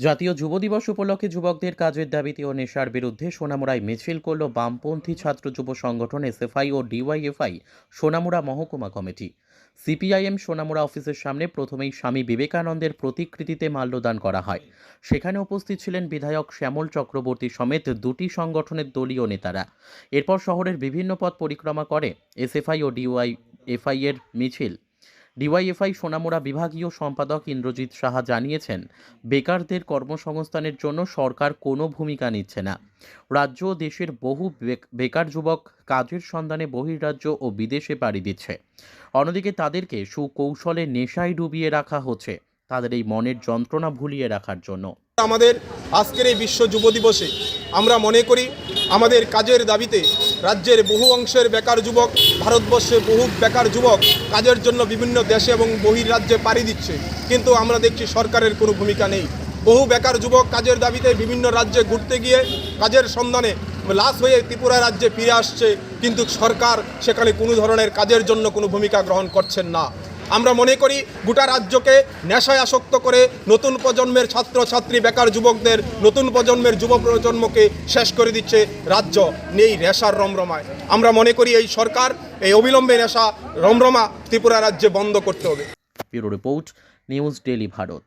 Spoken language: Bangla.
জাতীয় যুব দিবস উপলক্ষে যুবকদের কাজের দাবিতে ও নেশার বিরুদ্ধে সোনামুড়ায় মিছিল করল বামপন্থী ছাত্র যুব সংগঠন এসএফআই ও ডিওয়াইএফআই সোনামুড়া মহকুমা কমিটি। সিপিআইএম সোনামুড়া অফিসের সামনে প্রথমেই স্বামী বিবেকানন্দের প্রতিকৃতিতে মাল্যদান করা হয়। সেখানে উপস্থিত ছিলেন বিধায়ক শ্যামল চক্রবর্তী সমেত দুটি সংগঠনের দলীয় নেতারা। এরপর শহরের বিভিন্ন পথ পরিক্রমা করে এসএফআই ও ডিওয়াইএফআই এর মিছিল। ডিওয়াইএফআই সোনামুড়া বিভাগীয় সম্পাদক ইন্দ্রজিৎ সাহা জানিয়েছেন, বেকারদের কর্মসংস্থানের জন্য সরকার কোনো ভূমিকা নিচ্ছে না। রাজ্য ও দেশের বহু বেকার যুবক কাজের সন্ধানে বহির্রাজ্য ও বিদেশে পাড়ি দিচ্ছে। অন্যদিকে তাদেরকে সুকৌশলে নেশায় ডুবিয়ে রাখা হচ্ছে, তাদের এই মনের যন্ত্রণা ভুলিয়ে রাখার জন্য। আমাদের আজকের এই বিশ্ব যুব দিবসে আমরা মনে করি আমাদের কাজের দাবিতে রাজ্যের বহু অংশের বেকার যুবক, ভারতবর্ষে বহু বেকার যুবক কাজের জন্য বিভিন্ন দেশে এবং বহির্রাজ্যে পাড়ি দিচ্ছে, কিন্তু আমরা দেখছি সরকারের কোনো ভূমিকা নেই। বহু বেকার যুবক কাজের দাবিতে বিভিন্ন রাজ্যে ঘুরতে গিয়ে কাজের সন্ধানে লাশ হয়ে ত্রিপুরা রাজ্যে ফিরে আসছে, কিন্তু সরকার সেখানে কোনো ধরনের কাজের জন্য কোনো ভূমিকা গ্রহণ করছেন না। আমরা মনে করি গোটা রাজ্যকে নেশায় আসক্ত করে নতুন প্রজন্মের ছাত্রছাত্রী বেকার যুবকদের, নতুন প্রজন্মের যুব প্রজন্মকে শেষ করে দিচ্ছে রাজ্য নেই নেশার রমরমায়। আমরা মনে করি এই সরকার এই অবিলম্বে নেশা রমরমা ত্রিপুরা রাজ্যে বন্ধ করতে হবে। Bureau report, news daily Bharat.